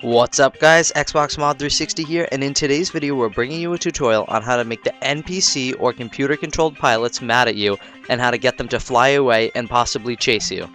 What's up guys, Xbox Mod 360 here, and in today's video we're bringing you a tutorial on how to make the NPC or computer controlled pilots mad at you and how to get them to fly away and possibly chase you.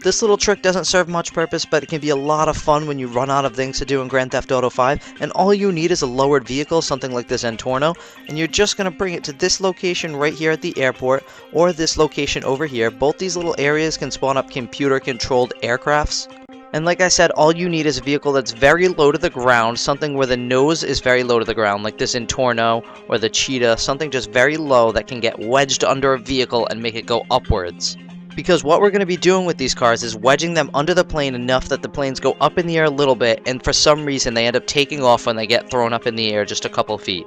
This little trick doesn't serve much purpose, but it can be a lot of fun when you run out of things to do in Grand Theft Auto 5, and all you need is a lowered vehicle, something like this Entorno, and you're just going to bring it to this location right here at the airport, or this location over here. Both these little areas can spawn up computer controlled aircrafts. And like I said, all you need is a vehicle that's very low to the ground, something where the nose is very low to the ground, like this Entorno or the Cheetah, something just very low that can get wedged under a vehicle and make it go upwards. Because what we're going to be doing with these cars is wedging them under the plane enough that the planes go up in the air a little bit, and for some reason they end up taking off when they get thrown up in the air just a couple feet.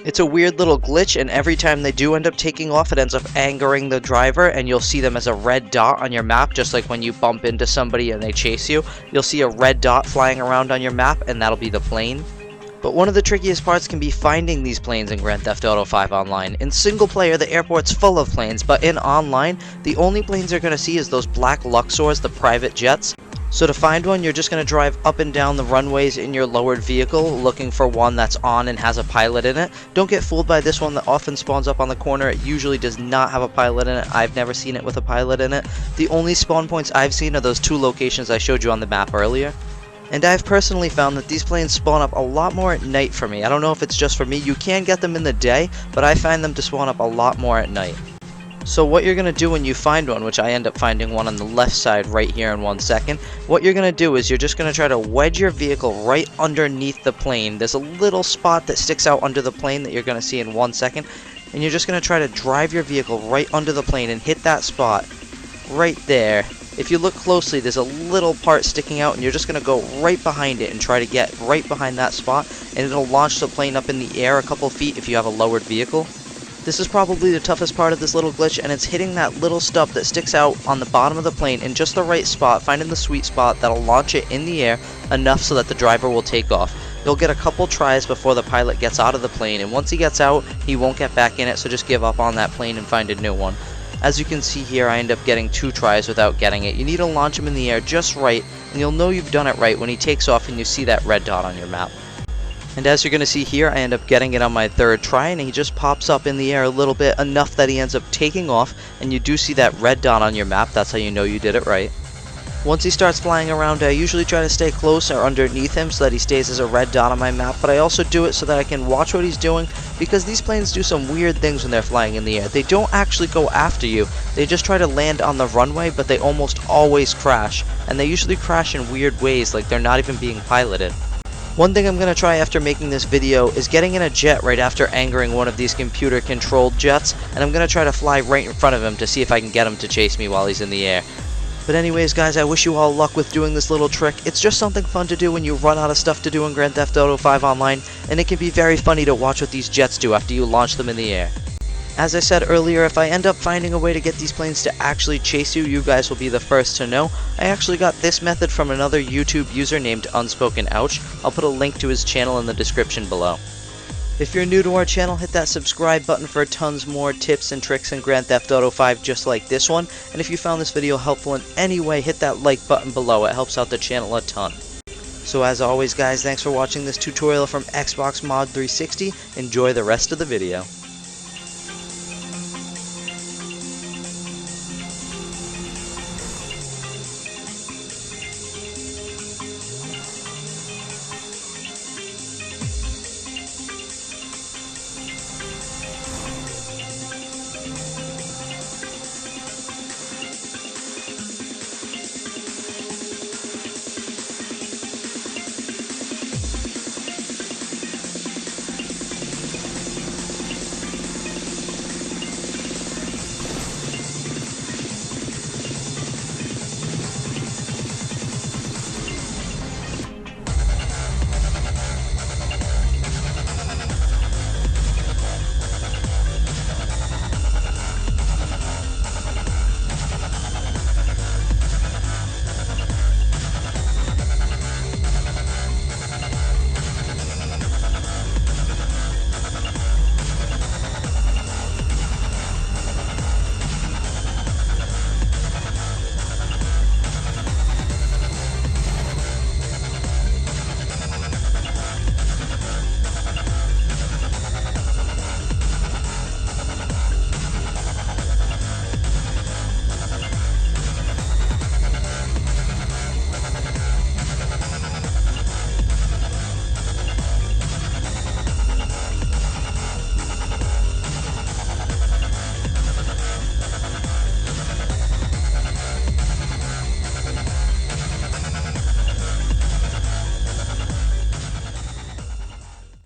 It's a weird little glitch, and every time they do end up taking off, it ends up angering the driver, and you'll see them as a red dot on your map, just like when you bump into somebody and they chase you. You'll see a red dot flying around on your map, and that'll be the plane. But one of the trickiest parts can be finding these planes in Grand Theft Auto 5 Online. In single player, the airport's full of planes, but in online, the only planes you're going to see is those black Luxors, the private jets. So to find one, you're just going to drive up and down the runways in your lowered vehicle, looking for one that's on and has a pilot in it. Don't get fooled by this one that often spawns up on the corner. It usually does not have a pilot in it. I've never seen it with a pilot in it. The only spawn points I've seen are those two locations I showed you on the map earlier. And I've personally found that these planes spawn up a lot more at night for me. I don't know if it's just for me. You can get them in the day, but I find them to spawn up a lot more at night. So what you're going to do when you find one, which I end up finding one on the left side right here in 1 second, what you're going to do is you're just going to try to wedge your vehicle right underneath the plane. There's a little spot that sticks out under the plane that you're going to see in 1 second, and you're just going to try to drive your vehicle right under the plane and hit that spot right there. If you look closely, there's a little part sticking out, and you're just going to go right behind it and try to get right behind that spot, and it'll launch the plane up in the air a couple feet if you have a lowered vehicle. This is probably the toughest part of this little glitch, and it's hitting that little stub that sticks out on the bottom of the plane in just the right spot, finding the sweet spot that'll launch it in the air enough so that the driver will take off. You'll get a couple tries before the pilot gets out of the plane, and once he gets out, he won't get back in it, so just give up on that plane and find a new one. As you can see here, I end up getting 2 tries without getting it. You need to launch him in the air just right, and you'll know you've done it right when he takes off and you see that red dot on your map. And as you're going to see here, I end up getting it on my 3rd try, and he just pops up in the air a little bit, enough that he ends up taking off, and you do see that red dot on your map. That's how you know you did it right. Once he starts flying around, I usually try to stay close or underneath him so that he stays as a red dot on my map, but I also do it so that I can watch what he's doing, because these planes do some weird things when they're flying in the air. They don't actually go after you, they just try to land on the runway, but they almost always crash, and they usually crash in weird ways, like they're not even being piloted. One thing I'm going to try after making this video is getting in a jet right after angering one of these computer controlled jets, and I'm going to try to fly right in front of him to see if I can get him to chase me while he's in the air. But anyways guys, I wish you all luck with doing this little trick. It's just something fun to do when you run out of stuff to do in Grand Theft Auto 5 Online, and it can be very funny to watch what these jets do after you launch them in the air. As I said earlier, if I end up finding a way to get these planes to actually chase you, you guys will be the first to know. I actually got this method from another YouTube user named Unspoken Ouch. I'll put a link to his channel in the description below. If you're new to our channel, hit that subscribe button for tons more tips and tricks in Grand Theft Auto 5 just like this one. And if you found this video helpful in any way, hit that like button below. It helps out the channel a ton. So as always guys, thanks for watching this tutorial from Xbox Mod 360. Enjoy the rest of the video.